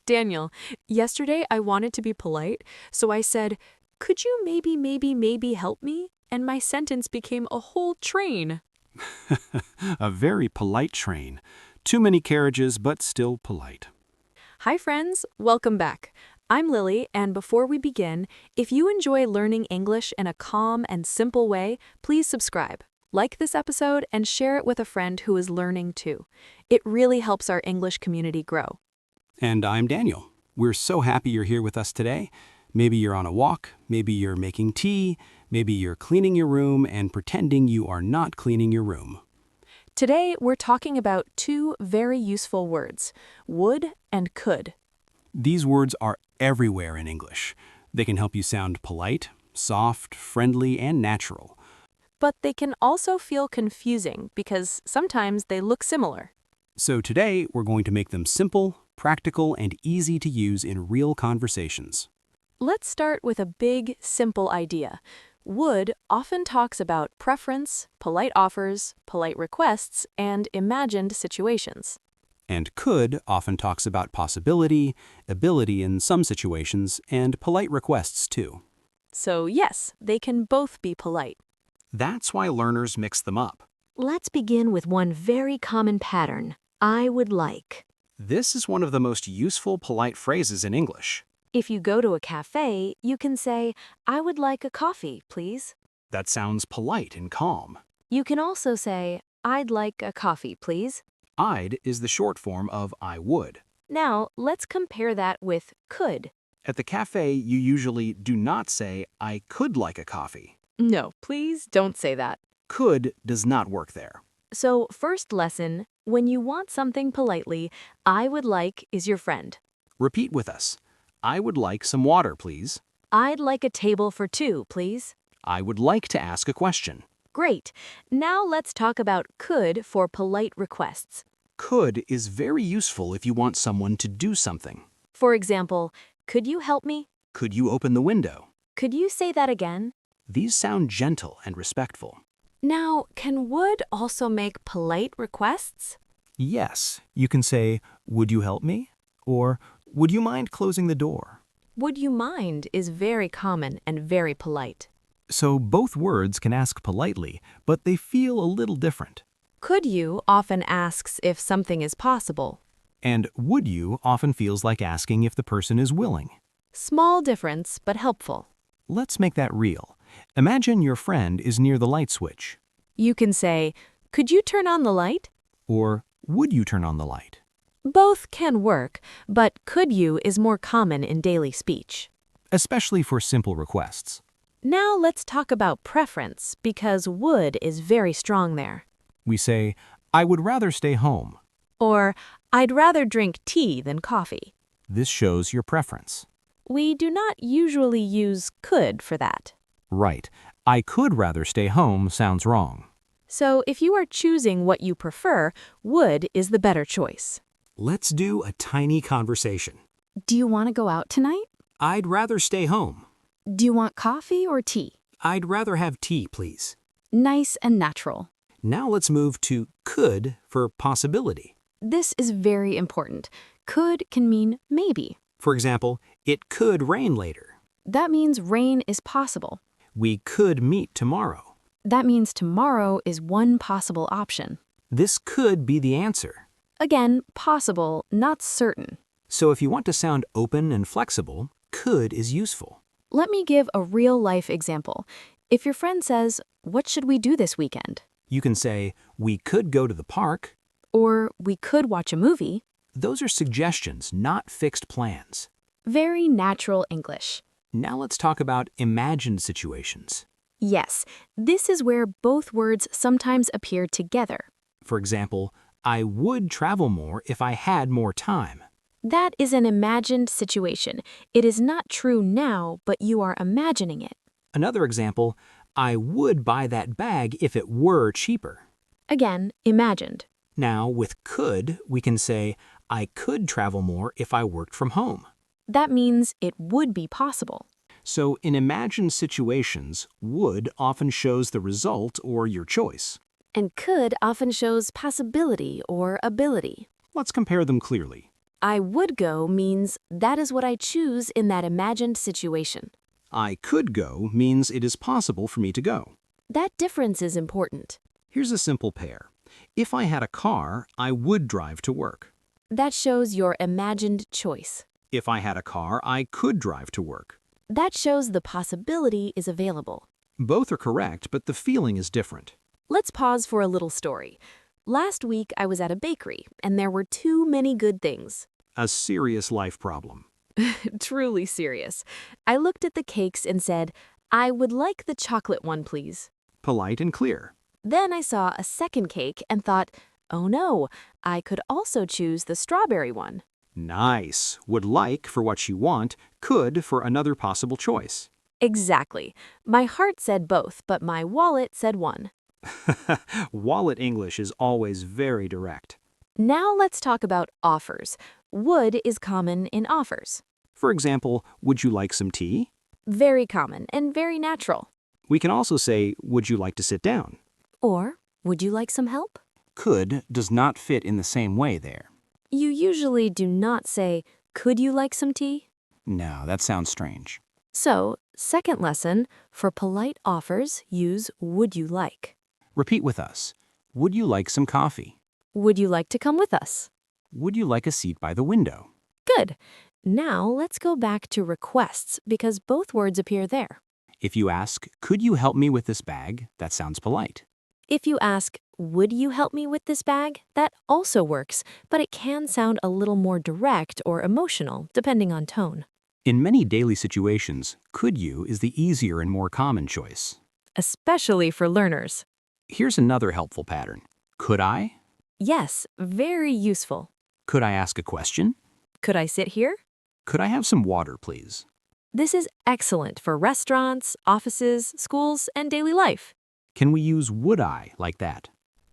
Daniel, yesterday I wanted to be polite, so I said, "Could you maybe help me?" And my sentence became a whole train. A very polite train. Too many carriages, but still polite. Hi, friends. Welcome back. I'm Lily, and before we begin, if you enjoy learning English in a calm and simple way, please subscribe. Like this episode and share it with a friend who is learning too. It really helps our English community grow. And I'm Daniel. We're so happy you're here with us today. Maybe you're on a walk, maybe you're making tea, maybe you're cleaning your room and pretending you are not cleaning your room. Today, we're talking about two very useful words, would and could. These words are everywhere in English. They can help you sound polite, soft, friendly, and natural. But they can also feel confusing because sometimes they look similar. So today, we're going to make them simple, practical, and easy to use in real conversations. Let's start with a big, simple idea. Would often talks about preference, polite offers, polite requests, and imagined situations. And could often talks about possibility, ability in some situations, and polite requests too. So yes, they can both be polite. That's why learners mix them up. Let's begin with one very common pattern. I would like. This is one of the most useful polite phrases in English. If you go to a cafe, you can say, I would like a coffee, please. That sounds polite and calm. You can also say, I'd like a coffee, please. I'd is the short form of I would. Now, let's compare that with could. At the cafe, you usually do not say, I could like a coffee. No, please don't say that. Could does not work there. So, first lesson, when you want something politely, I would like is your friend. Repeat with us. I would like some water, please. I'd like a table for two, please. I would like to ask a question. Great. Now let's talk about could for polite requests. Could is very useful if you want someone to do something. For example, could you help me? Could you open the window? Could you say that again? These sound gentle and respectful. Now, can would also make polite requests? Yes, you can say, would you help me? Or, would you mind closing the door? Would you mind is very common and very polite. So both words can ask politely, but they feel a little different. Could you often asks if something is possible. And would you often feels like asking if the person is willing. Small difference, but helpful. Let's make that real. Imagine your friend is near the light switch. You can say, could you turn on the light? Or, would you turn on the light? Both can work, but could you is more common in daily speech. Especially for simple requests. Now let's talk about preference, because would is very strong there. We say, I would rather stay home. Or, I'd rather drink tea than coffee. This shows your preference. We do not usually use could for that. Right. I could rather stay home sounds wrong. So if you are choosing what you prefer, would is the better choice. Let's do a tiny conversation. Do you want to go out tonight? I'd rather stay home. Do you want coffee or tea? I'd rather have tea, please. Nice and natural. Now let's move to could for possibility. This is very important. Could can mean maybe. For example, it could rain later. That means rain is possible. We could meet tomorrow. That means tomorrow is one possible option. This could be the answer. Again, possible, not certain. So if you want to sound open and flexible, could is useful. Let me give a real-life example. If your friend says, what should we do this weekend? You can say, we could go to the park. Or we could watch a movie. Those are suggestions, not fixed plans. Very natural English. Now let's talk about imagined situations. Yes, this is where both words sometimes appear together. For example, I would travel more if I had more time. That is an imagined situation. It is not true now, but you are imagining it. Another example, I would buy that bag if it were cheaper. Again, imagined. Now, with could, we can say, I could travel more if I worked from home. That means it would be possible. So in imagined situations, would often shows the result or your choice. And could often shows possibility or ability. Let's compare them clearly. I would go means that is what I choose in that imagined situation. I could go means it is possible for me to go. That difference is important. Here's a simple pair. If I had a car, I would drive to work. That shows your imagined choice. If I had a car, I could drive to work. That shows the possibility is available. Both are correct, but the feeling is different. Let's pause for a little story. Last week, I was at a bakery, and there were too many good things. A serious life problem. Truly serious. I looked at the cakes and said, I would like the chocolate one, please. Polite and clear. Then I saw a second cake and thought, oh no, I could also choose the strawberry one. Nice. Would like for what you want, could for another possible choice. Exactly. My heart said both, but my wallet said one. Wallet English is always very direct. Now let's talk about offers. Would is common in offers. For example, would you like some tea? Very common and very natural. We can also say, would you like to sit down? Or, would you like some help? Could does not fit in the same way there. You usually do not say, could you like some tea? No, that sounds strange. So, second lesson, for polite offers, use would you like. Repeat with us. Would you like some coffee? Would you like to come with us? Would you like a seat by the window? Good. Now let's go back to requests because both words appear there. If you ask, could you help me with this bag? That sounds polite. If you ask, would you help me with this bag? That also works, but it can sound a little more direct or emotional, depending on tone. In many daily situations, could you is the easier and more common choice. Especially for learners. Here's another helpful pattern. Could I? Yes, very useful. Could I ask a question? Could I sit here? Could I have some water, please? This is excellent for restaurants, offices, schools, and daily life. Can we use would I like that?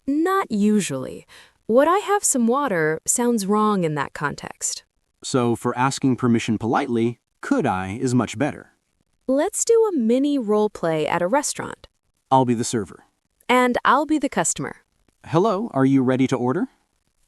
Not usually. Would I have some water sounds wrong in that context. So for asking permission politely, could I is much better. Let's do a mini role play at a restaurant. I'll be the server. And I'll be the customer. Hello, are you ready to order?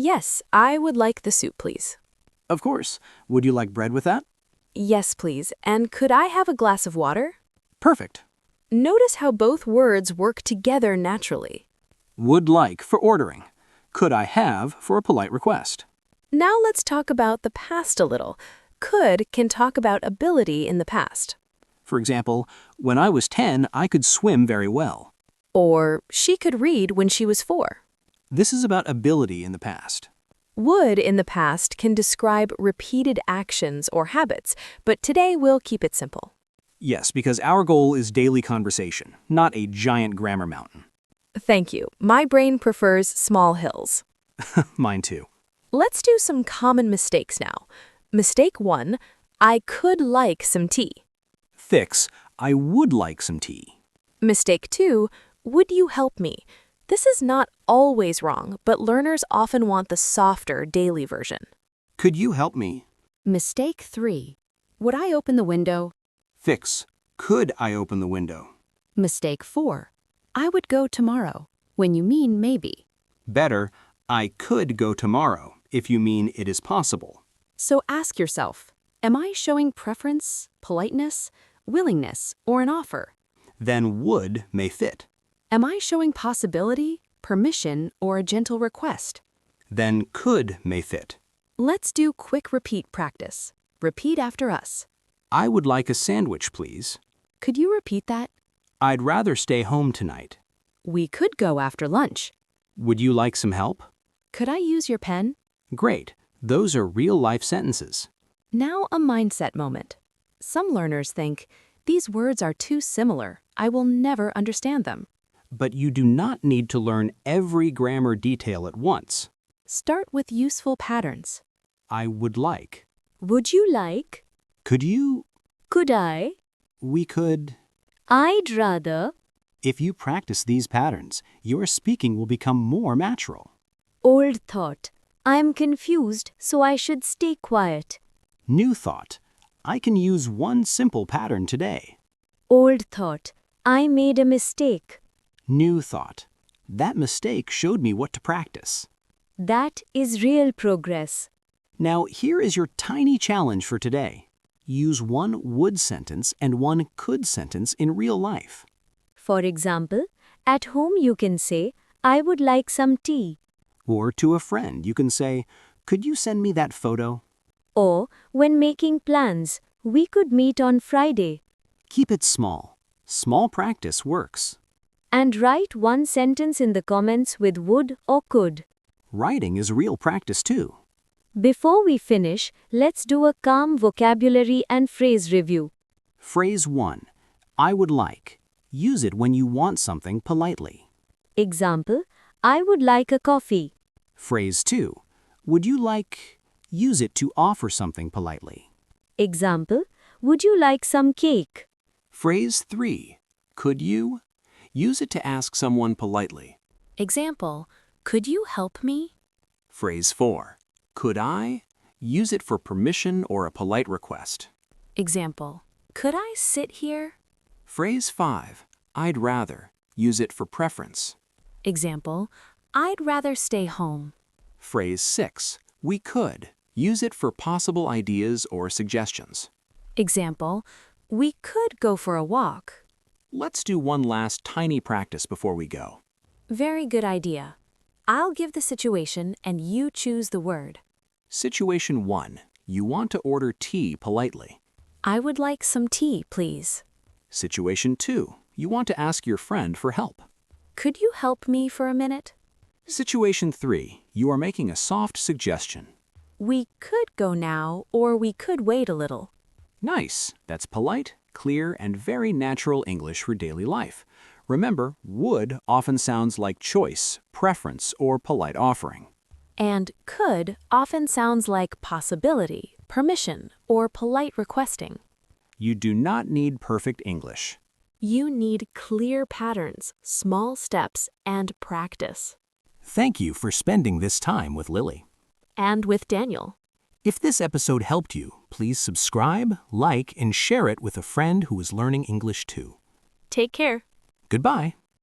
Yes, I would like the soup, please. Of course. Would you like bread with that? Yes, please. And could I have a glass of water? Perfect. Notice how both words work together naturally. Would like for ordering. Could I have for a polite request. Now let's talk about the past a little. Could can talk about ability in the past. For example, when I was 10, I could swim very well. Or she could read when she was 4. This is about ability in the past. Would in the past can describe repeated actions or habits, but today we'll keep it simple. Yes, because our goal is daily conversation, not a giant grammar mountain. Thank you. My brain prefers small hills. Mine too. Let's do some common mistakes now. Mistake 1, I could like some tea. Fix, I would like some tea. Mistake 2, would you help me? This is not always wrong, but learners often want the softer daily version. Could you help me? Mistake 3, would I open the window? Fix, could I open the window? Mistake 4, I would go tomorrow, when you mean maybe. Better, I could go tomorrow, if you mean it is possible. So ask yourself, am I showing preference, politeness, willingness, or an offer? Then would may fit. Am I showing possibility, permission, or a gentle request? Then could may fit. Let's do quick repeat practice. Repeat after us. I would like a sandwich, please. Could you repeat that? I'd rather stay home tonight. We could go after lunch. Would you like some help? Could I use your pen? Great. Those are real-life sentences. Now a mindset moment. Some learners think, these words are too similar. I will never understand them. But you do not need to learn every grammar detail at once. Start with useful patterns. I would like. Would you like? Could you? Could I? We could. I'd rather. If you practice these patterns, your speaking will become more natural. Old thought. I'm confused, so I should stay quiet. New thought. I can use one simple pattern today. Old thought. I made a mistake. New thought. That mistake showed me what to practice. That is real progress. Now, here is your tiny challenge for today. Use one would sentence and one could sentence in real life. For example, at home you can say, I would like some tea. Or to a friend, you can say, could you send me that photo? Or, when making plans, we could meet on Friday. Keep it small. Small practice works. And write one sentence in the comments with would or could. Writing is real practice too. Before we finish, let's do a calm vocabulary and phrase review. Phrase 1. I would like. Use it when you want something politely. Example, I would like a coffee. Phrase 2. Would you like? Use it to offer something politely. Example, would you like some cake? Phrase 3. Could you? Use it to ask someone politely. Example, could you help me? Phrase 4. Could I? Use it for permission or a polite request. Example, could I sit here? Phrase 5. I'd rather. Use it for preference. Example, I'd rather stay home. Phrase 6. We could. Use it for possible ideas or suggestions. Example, we could go for a walk. Let's do one last tiny practice before we go. Very good idea. I'll give the situation and you choose the word. Situation 1. You want to order tea politely. I would like some tea, please. Situation 2. You want to ask your friend for help. Could you help me for a minute? Situation 3. You are making a soft suggestion. We could go now, or we could wait a little. Nice. That's polite, clear, and very natural English for daily life. Remember, would often sounds like choice, preference, or polite offering. And could often sounds like possibility, permission, or polite requesting. You do not need perfect English. You need clear patterns, small steps, and practice. Thank you for spending this time with Lily. And with Daniel. If this episode helped you, please subscribe, like, and share it with a friend who is learning English too. Take care. Goodbye.